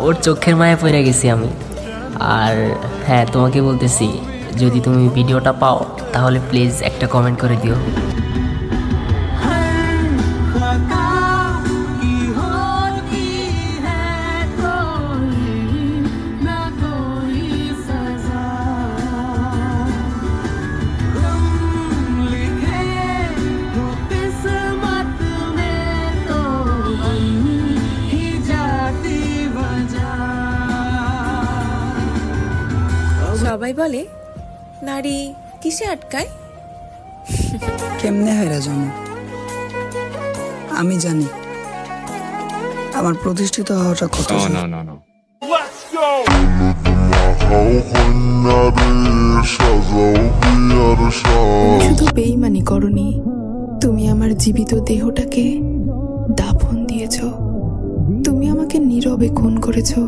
ওর চোখের মায়া পড়ে গেছি আমি। আর হ্যাঁ, তোমাকে বলতেছি, যদি তুমি ভিডিওটা পাও তাহলে প্লিজ একটা কমেন্ট করে দিও। সবাই বলে নারী কিসে আটকায়? কেমনে হাইরা জানো? আমি জানি আমার প্রতিষ্ঠিত হওয়াটা কত No. শুধু বেইমানি করনি, তুমি আমার জীবিত দেহটাকে দাফন দিয়েছ, তুমি আমাকে নীরবে খুন করেছো।